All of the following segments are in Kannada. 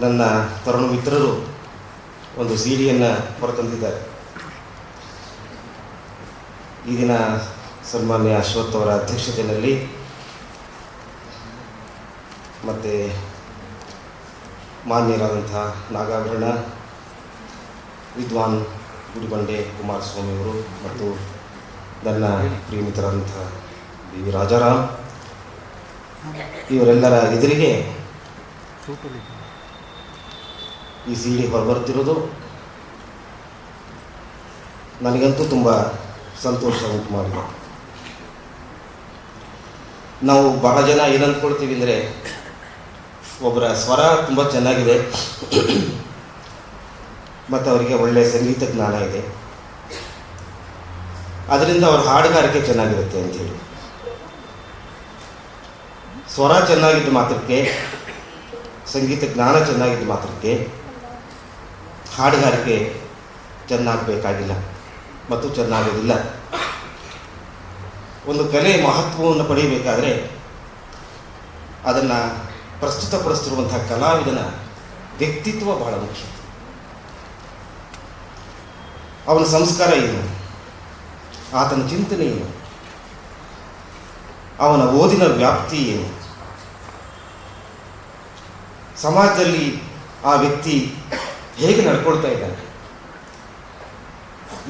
ನನ್ನ ತರುಣ ಮಿತ್ರರು ಒಂದು ಸಿಡಿಯನ್ನು ಹೊರತಂದಿದ್ದಾರೆ. ಈ ದಿನ ಸನ್ಮಾನ್ಯ ಅಶ್ವಥ್ ಅವರ ಅಧ್ಯಕ್ಷತೆಯಲ್ಲಿ ಮತ್ತು ಮಾನ್ಯರಾದಂಥ ನಾಗಾಭರಣ, ವಿದ್ವಾನ್ ಗುಡಿಬಂಡೆ ಕುಮಾರಸ್ವಾಮಿ ಅವರು ಮತ್ತು ನನ್ನ ಪ್ರಿಯಮಿತರಾದಂಥ ಬಿ ವಿ ರಾಜಾರಾಮ್ ಇವರೆಲ್ಲರ ಎದುರಿಗೆ ಈ ಸಿಡಿ ಹೊರಬರ್ತಿರೋದು ನನಗಂತೂ ತುಂಬ ಸಂತೋಷ ಉಂಟು ಮಾಡಿದೆ. ನಾವು ಬಹಳ ಜನ ಏನು ಅಂದ್ಕೊಳ್ತೀವಿ ಅಂದರೆ, ಒಬ್ಬರ ಸ್ವರ ತುಂಬ ಚೆನ್ನಾಗಿದೆ ಮತ್ತು ಅವರಿಗೆ ಒಳ್ಳೆಯ ಸಂಗೀತ ಜ್ಞಾನ ಇದೆ, ಅದರಿಂದ ಅವ್ರ ಹಾಡುಗಾರಿಕೆ ಚೆನ್ನಾಗಿರುತ್ತೆ ಅಂಥೇಳಿ. ಸ್ವರ ಚೆನ್ನಾಗಿದ್ದ ಮಾತ್ರಕ್ಕೆ, ಸಂಗೀತ ಜ್ಞಾನ ಚೆನ್ನಾಗಿದ್ದ ಮಾತ್ರಕ್ಕೆ ಹಾಡುಗಾರಿಕೆ ಚೆನ್ನಾಗಬೇಕಾಗಿಲ್ಲ ಮತ್ತು ಚೆನ್ನಾಗೋದಿಲ್ಲ. ಒಂದು ಕಲೆ ಮಹತ್ವವನ್ನು ಪಡೆಯಬೇಕಾದರೆ ಅದನ್ನು ಪ್ರಸ್ತುತಪಡಿಸ್ತಿರುವಂಥ ಕಲಾವಿದನ ವ್ಯಕ್ತಿತ್ವ ಬಹಳ ಮುಖ್ಯ. ಅವನ ಸಂಸ್ಕಾರ ಏನು, ಆತನ ಚಿಂತನೆ ಏನು, ಅವನ ಓದಿನ ವ್ಯಾಪ್ತಿ ಏನು, ಸಮಾಜದಲ್ಲಿ ಆ ವ್ಯಕ್ತಿ ಹೇಗೆ ನಡ್ಕೊಳ್ತಾ ಇದ್ದಾನೆ,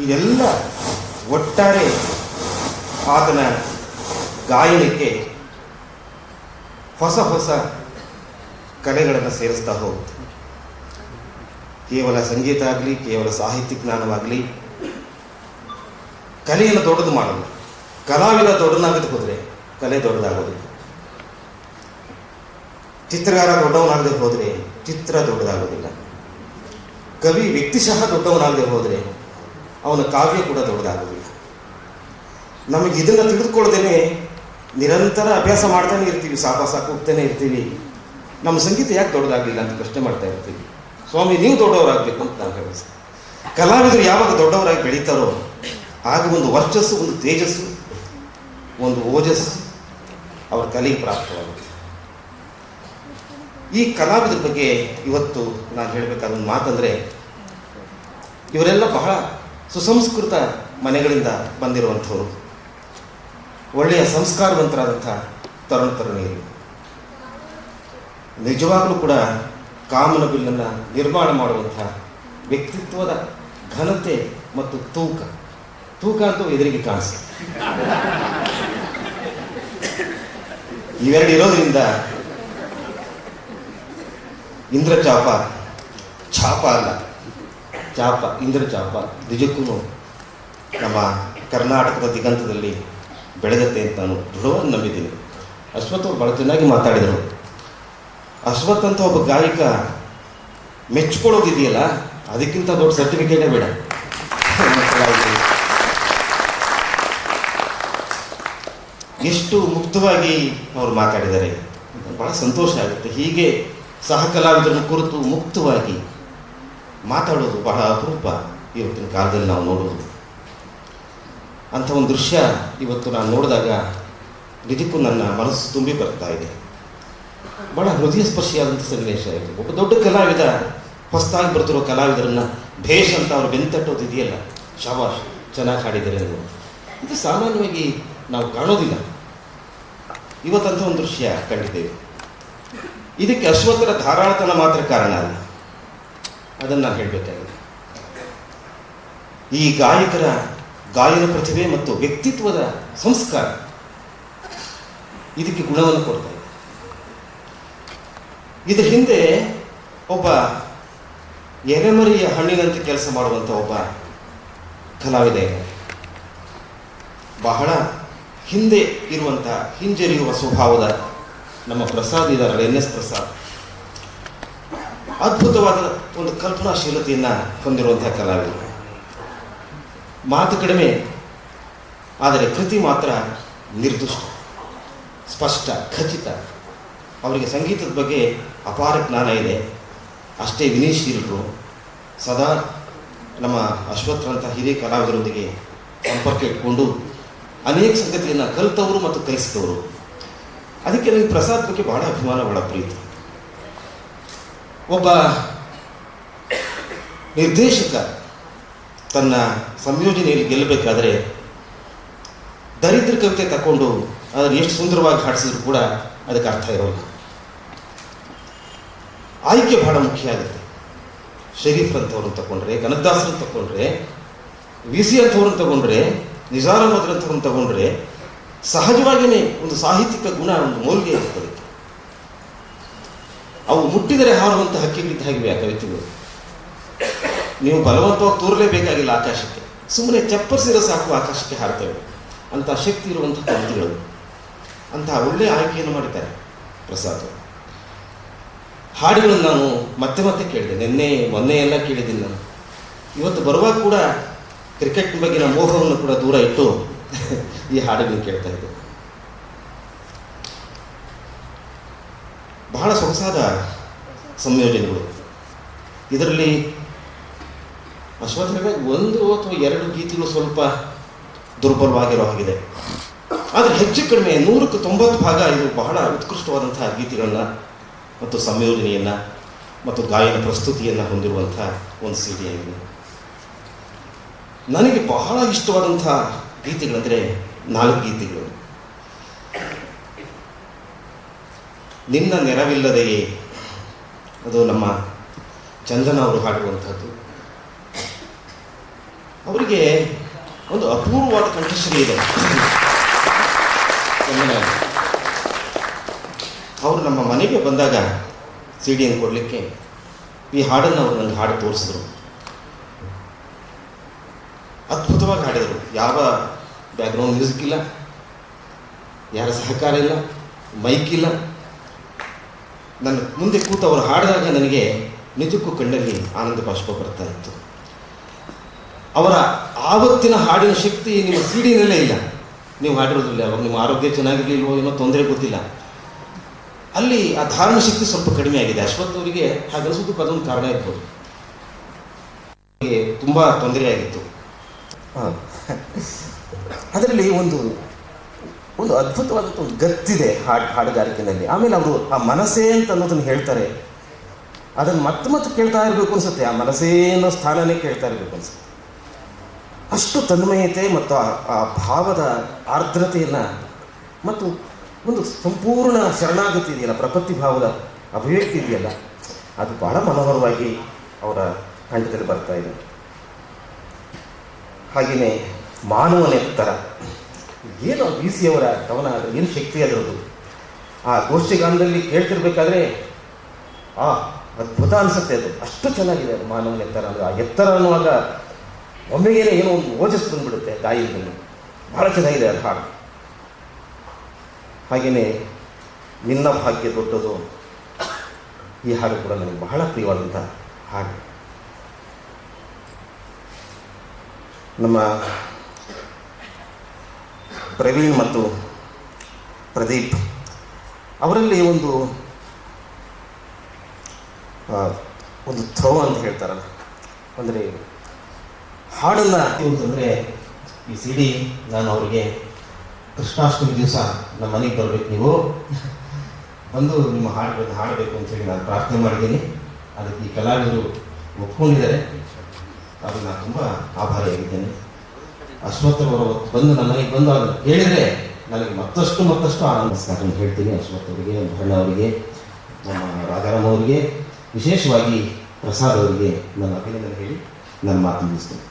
ಇದೆಲ್ಲ ಒಟ್ಟಾರೆ ಆತನ ಗಾಯನಕ್ಕೆ ಹೊಸ ಹೊಸ ಕಲೆಗಳನ್ನು ಸೇರಿಸ್ತಾ ಹೋಗುತ್ತೆ. ಕೇವಲ ಸಂಗೀತ ಆಗಲಿ, ಕೇವಲ ಸಾಹಿತ್ಯ ಜ್ಞಾನವಾಗಲಿ ಕಲೆಯನ್ನು ದೊಡ್ಡದು ಮಾಡಲ್ಲ. ಕಲಾವಿದ ದೊಡ್ಡನಾಗದೆ ಹೋದರೆ ಕಲೆ ದೊಡ್ಡದಾಗೋದಿಲ್ಲ. ಚಿತ್ರಗಾರ ದೊಡ್ಡವನಾಗದೆ ಹೋದರೆ ಚಿತ್ರ ದೊಡ್ಡದಾಗೋದಿಲ್ಲ. ಕವಿ ವ್ಯಕ್ತಿಶಃ ದೊಡ್ಡವನಾಗದೆ ಹೋದರೆ ಅವನ ಕಾವ್ಯ ಕೂಡ ದೊಡ್ಡದಾಗೋದಿಲ್ಲ. ನಮಗೆ ಇದನ್ನು ತಿಳಿದುಕೊಳ್ಳದೇನೆ ನಿರಂತರ ಅಭ್ಯಾಸ ಮಾಡ್ತಾನೆ ಇರ್ತೀವಿ, ಸಾಕು ಹೋಗ್ತಾನೆ ಇರ್ತೀವಿ. ನಮ್ಮ ಸಂಗೀತ ಯಾಕೆ ದೊಡ್ಡದಾಗಲಿಲ್ಲ ಅಂತ ಪ್ರಶ್ನೆ ಮಾಡ್ತಾ ಇರ್ತೀವಿ. ಸ್ವಾಮಿ, ನೀವು ದೊಡ್ಡವರಾಗಬೇಕು ಅಂತ ನಾನು ಹೇಳಿದೆ. ಕಲಾವಿದರು ಯಾವಾಗ ದೊಡ್ಡವರಾಗಿ ಬೆಳೀತಾರೋ ಆಗ ಒಂದು ವರ್ಚಸ್ಸು, ಒಂದು ತೇಜಸ್ಸು, ಒಂದು ಓಜಸ್ಸು ಅವರ ಕಲೆಗೆ ಪ್ರಾಪ್ತವಾಗುತ್ತೆ. ಈ ಕಲಾವಿದರ ಬಗ್ಗೆ ಇವತ್ತು ನಾನು ಹೇಳಬೇಕಾದ ಒಂದು ಮಾತಂದರೆ, ಇವರೆಲ್ಲ ಬಹಳ ಸುಸಂಸ್ಕೃತ ಮನೆಗಳಿಂದ ಬಂದಿರುವಂಥವರು, ಒಳ್ಳೆಯ ಸಂಸ್ಕಾರವಂತರಾದಂಥ ತರುಣ ತರುಣಿಯರು. ನಿಜವಾಗಲೂ ಕೂಡ ಕಾಮನ ಬಿಲ್ಲನ್ನು ನಿರ್ಮಾಣ ಮಾಡುವಂಥ ವ್ಯಕ್ತಿತ್ವದ ಘನತೆ ಮತ್ತು ತೂಕ ಅಂತೂ ಎದುರಿಗೆ ಕಾಣಿಸ್ತದೆ. ಇವೆರಡು ಇರೋದ್ರಿಂದ ಇಂದ್ರಚಾಪ, ಚಾಪ ಅಲ್ಲ ಚಾಪ, ಇಂದ್ರಚಾಪ ನಿಜಕ್ಕೂ ನಮ್ಮ ಕರ್ನಾಟಕದ ದಿಗಂತದಲ್ಲಿ ಬೆಳೆದತ್ತೆ ಅಂತ ನಾನು ದೃಢವಾಗಿ ನಂಬಿದ್ದೀನಿ. ಅಶ್ವಥ್ ಅವರು ಭಾಳ ಚೆನ್ನಾಗಿ ಮಾತಾಡಿದರು. ಅಶ್ವಥ್ ಅಂತ ಒಬ್ಬ ಗಾಯಕ ಮೆಚ್ಕೊಳ್ಳೋದಿದೆಯಲ್ಲ, ಅದಕ್ಕಿಂತ ದೊಡ್ಡ ಸರ್ಟಿಫಿಕೇಟೇ ಬೇಡ. ಎಷ್ಟು ಮುಕ್ತವಾಗಿ ಅವರು ಮಾತಾಡಿದ್ದಾರೆ, ಭಾಳ ಸಂತೋಷ ಆಗುತ್ತೆ. ಹೀಗೆ ಸಹ ಕಲಾವಿದರನ್ನು ಕುರಿತು ಮುಕ್ತವಾಗಿ ಮಾತಾಡೋದು ಬಹಳ ಅಪರೂಪ ಇವತ್ತಿನ ಕಾಲದಲ್ಲಿ ನಾವು ನೋಡೋದು. ಅಂಥ ಒಂದು ದೃಶ್ಯ ಇವತ್ತು ನಾನು ನೋಡಿದಾಗ ನಿಜಕ್ಕೂ ನನ್ನ ಮನಸ್ಸು ತುಂಬಿ ಬರ್ತಾ ಇದೆ. ಭಾಳ ಹೃದಯ ಸ್ಪರ್ಶಿಯಾದಂಥ ಸನ್ನಿವೇಶ ಇದು. ಒಬ್ಬ ದೊಡ್ಡ ಕಲಾವಿದ ಹೊಸದಾಗಿ ಬರ್ತಿರೋ ಕಲಾವಿದರನ್ನು ಭೇಷ್ ಅಂತ ಅವ್ರು ಬೆಂತಟ್ಟೋದು ಇದೆಯಲ್ಲ, ಶಾಬಾಷ್, ಚೆನ್ನಾಗಿ ಹಾಡಿದ್ದಾರೆ ಅನ್ನೋದು, ಇದು ಸಾಮಾನ್ಯವಾಗಿ ನಾವು ಕಾಣೋದಿಲ್ಲ. ಇವತ್ತಂಥ ಒಂದು ದೃಶ್ಯ ಕಂಡಿದ್ದೇವೆ. ಇದಕ್ಕೆ ಅಶ್ವತ್ಥರ ಧಾರಾಳತನ ಮಾತ್ರ ಕಾರಣ ಅಲ್ಲ, ಅದನ್ನು ನಾನು ಹೇಳಬೇಕಾಗಿದೆ. ಈ ಗಾಯಕರ ಗಾಯನ ಪ್ರತಿಭೆ ಮತ್ತು ವ್ಯಕ್ತಿತ್ವದ ಸಂಸ್ಕಾರ ಇದಕ್ಕೆ ಗುಣವನ್ನು ಕೊಡ್ತಾ ಇದೆ. ಇದರ ಹಿಂದೆ ಒಬ್ಬ ಎಲೆಮರಿಯ ಹಣ್ಣಿನಂತೆ ಕೆಲಸ ಮಾಡುವಂಥ ಒಬ್ಬ ಕಲಾವಿದ ಇದೆ. ಬಹಳ ಹಿಂದೆ ಇರುವಂಥ ಹಿಂಜರಿಯುವ ಸ್ವಭಾವದ ನಮ್ಮ ಪ್ರಸಾದ್ ಇದ್ದಾರಲ್ಲ, NS ಪ್ರಸಾದ್, ಅದ್ಭುತವಾದ ಒಂದು ಕಲ್ಪನಾಶೀಲತೆಯನ್ನು ಹೊಂದಿರುವಂಥ ಕಲಾವಿದರು. ಮಾತು ಕಡಿಮೆ, ಆದರೆ ಕೃತಿ ಮಾತ್ರ ನಿರ್ದಿಷ್ಟ, ಸ್ಪಷ್ಟ, ಖಚಿತ. ಅವರಿಗೆ ಸಂಗೀತದ ಬಗ್ಗೆ ಅಪಾರ ಜ್ಞಾನ ಇದೆ. ಅಷ್ಟೇ ವಿನಯಶೀಲರು. ಸದಾ ನಮ್ಮ ಅಶ್ವತ್ಥರಂಥ ಹಿರಿಯ ಕಲಾವಿದರೊಂದಿಗೆ ಸಂಪರ್ಕ ಇಟ್ಕೊಂಡು ಅನೇಕ ಸಂಗತಿಯನ್ನು ಕಲಿತವರು ಮತ್ತು ಕಲಿಸಿದವರು. ಅದಕ್ಕೆ ನನಗೆ ಪ್ರಸಾದ್ ಬಗ್ಗೆ ಬಹಳ ಅಭಿಮಾನ, ಬಹಳ ಪ್ರೀತಿ. ಒಬ್ಬ ನಿರ್ದೇಶಕ ತನ್ನ ಸಂಯೋಜನೆಯಲ್ಲಿ ಗೆಲ್ಲಬೇಕಾದ್ರೆ ದರಿದ್ರ ಕವಿತೆ ತಗೊಂಡು ಅದನ್ನು ಎಷ್ಟು ಸುಂದರವಾಗಿ ಹಾಡಿಸಿದ್ರು ಕೂಡ ಅದಕ್ಕೆ ಅರ್ಥ ಇರೋಲ್ಲ. ಆಯ್ಕೆ ಬಹಳ ಮುಖ್ಯ ಆಗುತ್ತೆ. ಶರೀಫ್ರಂಥವ್ರನ್ನ ತಗೊಂಡ್ರೆ, ಕನಕದಾಸರನ್ನ ತಗೊಂಡ್ರೆ, ವಿ ಸಿ ಅಂಥವ್ರನ್ನ ತಗೊಂಡ್ರೆ, ನಿಜಾರ್ ಅಹಮದ್ ಅಂಥವ್ರನ್ನ ತಗೊಂಡ್ರೆ ಸಹಜವಾಗಿಯೇ ಒಂದು ಸಾಹಿತ್ಯಿಕ ಗುಣ, ಒಂದು ಮೌಲ್ಯ ಇರ್ತದೆ. ಅವು ಮುಟ್ಟಿದರೆ ಹಾರುವಂಥ ಹಕ್ಕಿಗಳಿದ್ದ ಹಾಗಿವೆ ಆ ಕವಿತೆಗಳು. ನೀವು ಬಲವಂತವಾಗಿ ತೋರಲೇಬೇಕಾಗಿಲ್ಲ ಆಕಾಶಕ್ಕೆ, ಸುಮ್ಮನೆ ಚಪ್ಪರಿಸಿರೋ ಸಾಕು ಆಕಾಶಕ್ಕೆ ಹಾರ್ತವೆ. ಅಂಥ ಶಕ್ತಿ ಇರುವಂಥ ಕವಿತೆಗಳು. ಅಂತಹ ಒಳ್ಳೆಯ ಆಯ್ಕೆಯನ್ನು ಮಾಡಿದ್ದಾರೆ ಪ್ರಸಾದ್. ಹಾಡುಗಳನ್ನು ನಾನು ಮತ್ತೆ ಮತ್ತೆ ಕೇಳಿದೆ, ಮೊನ್ನೆ ಎಲ್ಲ ಕೇಳಿದ್ದೀನಿ ನಾನು. ಇವತ್ತು ಬರುವಾಗ ಕೂಡ ಕ್ರಿಕೆಟ್ ಬಗ್ಗಿನ ಮೋಹವನ್ನು ಕೂಡ ದೂರ ಇಟ್ಟು ಈ ಹಾಡುಗಳನ್ನು ಕೇಳ್ತಾ ಇದ್ದೆ. ಬಹಳ ಸೊಗಸಾದ ಸಂಯೋಜನೆಗಳು. ಇದರಲ್ಲಿ ಅಶ್ವತ್ಥನಾಗ 1 ಅಥವಾ 2 ಗೀತೆಗಳು ಸ್ವಲ್ಪ ದುರ್ಬಲವಾಗಿರೋ ಹಾಗಿದೆ. ಆದರೆ ಹೆಚ್ಚು ಕಡಿಮೆ 100ಕ್ಕೆ 90 ಭಾಗ ಇದು ಬಹಳ ಉತ್ಕೃಷ್ಟವಾದಂತಹ ಗೀತೆಗಳನ್ನ ಮತ್ತು ಸಂಯೋಜನೆಯನ್ನು ಮತ್ತು ಗಾಯನ ಪ್ರಸ್ತುತಿಯನ್ನು ಹೊಂದಿರುವಂಥ ಒಂದು CD ಆಗಿದೆ. ನನಗೆ ಬಹಳ ಇಷ್ಟವಾದಂಥ ಗೀತೆಗಳಂದರೆ 4 ಗೀತೆಗಳು. ನಿನ್ನ ನೆರವಿಲ್ಲದೆಯೇ, ಅದು ನಮ್ಮ ಚಂದನ ಅವರು ಹಾಡುವಂಥದ್ದು. ಅವರಿಗೆ ಒಂದು ಅಪೂರ್ವವಾದ ಕಂಠಶ್ರೀ ಇದೆ. ಅವರು ನಮ್ಮ ಮನೆಗೆ ಬಂದಾಗ CD ಕೊಡಲಿಕ್ಕೆ ಈ ಹಾಡನ್ನು ಅವರು ನನಗೆ ಹಾಡು ತೋರಿಸಿದ್ರು. ಅದ್ಭುತವಾಗಿ ಹಾಡಿದರು. ಯಾವ ಬ್ಯಾಕ್ಗ್ರೌಂಡ್ ಮ್ಯೂಸಿಕ್ ಇಲ್ಲ, ಯಾರ ಸಹಕಾರ ಇಲ್ಲ, ಮೈಕ್ ಇಲ್ಲ. ನನ್ನ ಮುಂದೆ ಕೂತು ಅವರು ಹಾಡಿದಾಗ ನನಗೆ ನಿಜಕ್ಕೂ ಕಣ್ಣಲ್ಲಿ ಆನಂದ ಬಾಷ್ಪ ಬರ್ತಾ ಇತ್ತು. ಅವರ ಆವತ್ತಿನ ಹಾಡಿನ ಶಕ್ತಿ ನಿಮ್ಮ CD-ನಲ್ಲೇ ಇಲ್ಲ. ನೀವು ಹಾಡಿರೋದಿಲ್ಲ, ಅವಾಗ ನಿಮ್ಮ ಆರೋಗ್ಯ ಚೆನ್ನಾಗಿರ್ಲಿಲ್ವೋ ಏನೋ ತೊಂದರೆ ಗೊತ್ತಿಲ್ಲ. ಅಲ್ಲಿ ಆ ಧಾರಣ ಶಕ್ತಿ ಸ್ವಲ್ಪ ಕಡಿಮೆ ಆಗಿದೆ. ಅಶ್ವಥ್ ಅವರಿಗೆ ಹಾಗನ್ಸೋದಕ್ಕೆ ಅದೊಂದು ಕಾರಣ ಇರ್ಬೋದು. ತುಂಬ ತೊಂದರೆ ಆಗಿತ್ತು. ಅದರಲ್ಲಿ ಒಂದು ಅದ್ಭುತವಾದಂಥ ಒಂದು ಗತ್ತಿದೆ ಹಾಡುಗಾರಿಕೆಯಲ್ಲಿ. ಆಮೇಲೆ ಅವರು ಆ ಮನಸ್ಸೇ ಅಂತ ಅನ್ನೋದನ್ನು ಹೇಳ್ತಾರೆ. ಅದನ್ನು ಮತ್ತೆ ಕೇಳ್ತಾ ಇರಬೇಕು ಅನ್ಸುತ್ತೆ. ಆ ಮನಸ್ಸೇ ಅನ್ನೋ ಸ್ಥಾನನೇ ಕೇಳ್ತಾ ಇರಬೇಕು ಅನ್ಸುತ್ತೆ. ಅಷ್ಟು ತನ್ಮಯತೆ ಮತ್ತು ಆ ಭಾವದ ಆರ್ದ್ರತೆಯನ್ನು ಮತ್ತು ಒಂದು ಸಂಪೂರ್ಣ ಶರಣಾಗತಿ ಇದೆಯಲ್ಲ, ಪ್ರಪತ್ತಿ ಭಾವದ ಅಭಿವ್ಯಕ್ತಿ ಇದೆಯಲ್ಲ, ಅದು ಬಹಳ ಮನೋಹರವಾಗಿ ಅವರ ಕಂಠದಲ್ಲಿ ಬರ್ತಾ ಇದೆ. ಹಾಗೆಯೇ ಮಾನವನೆತ್ತರ, ಏನು ವಿ ಸಿ ಅವರ ಕವನ, ಏನು ಶಕ್ತಿ ಅದರದ್ದು. ಆ ಗೋಷ್ಠಿಗಾನದಲ್ಲಿ ಕೇಳ್ತಿರ್ಬೇಕಾದ್ರೆ ಅದ್ಭುತ ಅನಿಸುತ್ತೆ. ಅದು ಅಷ್ಟು ಚೆನ್ನಾಗಿದೆ. ಅದು ಮಾನವನೆತ್ತರ ಅಂದರೆ ಆ ಎತ್ತರ ಅನ್ನುವಾಗ ಒಮ್ಮೆಗೇನೆ ಏನೋ ಒಂದು ಓಜಸ್ ಬಂದುಬಿಡುತ್ತೆ ಗಾಯನದಲ್ಲಿ. ಬಹಳ ಚೆನ್ನಾಗಿದೆ ಅದು ಹಾಡು. ಹಾಗೆಯೇ ನಿನ್ನ ಭಾಗ್ಯ ದೊಡ್ಡದು, ಈ ಹಾಡು ಕೂಡ ನನಗೆ ಬಹಳ ಪ್ರಿಯವಾದಂಥ ಹಾಡು. ನಮ್ಮ ಪ್ರವೀಣ್ ಮತ್ತು ಪ್ರದೀಪ್ ಅವರಲ್ಲಿ ಒಂದು ಥ್ರೋ ಅಂತ ಹೇಳ್ತಾರಲ್ಲ, ಅಂದರೆ ಹಾಡನ್ನು ಅಂತಂದರೆ ಈ CD ನಾನು ಅವರಿಗೆ ಕೃಷ್ಣಾಷ್ಟಮಿ ದಿವಸ ನಮ್ಮ ಮನೆಗೆ ಬರಬೇಕು, ನೀವು ಬಂದು ನಿಮ್ಮ ಹಾಡುಗಳನ್ನು ಹಾಡಬೇಕು ಅಂತೇಳಿ ನಾನು ಪ್ರಾರ್ಥನೆ ಮಾಡಿದ್ದೀನಿ. ಅದಕ್ಕೆ ಈ ಕಲಾವಿದರು ಒಪ್ಕೊಂಡಿದ್ದಾರೆ. ಅದು ನಾನು ತುಂಬ ಆಭಾರಿಯಾಗಿದ್ದೇನೆ. ಅಶ್ವಥ್ ಅವರು ಬಂದು ನಮ್ಮ ಮನೆಗೆ ಬಂದು ಅದನ್ನು ಹೇಳಿದರೆ ನನಗೆ ಮತ್ತಷ್ಟು ಆನಂದಿಸ್ತಾರೆ ಹೇಳ್ತೀನಿ. ಅಶ್ವಥ್ ಅವರಿಗೆ, ಭರಣ ಅವರಿಗೆ, ನಮ್ಮ ರಾಜಾರಾಮ್ ಅವರಿಗೆ, ವಿಶೇಷವಾಗಿ ಪ್ರಸಾದ್ ಅವರಿಗೆ ನನ್ನ ಅಭಿನಂದನೆ ಹೇಳಿ ನನ್ನ ಮಾತು ಮುಗಿಸ್ತೇನೆ.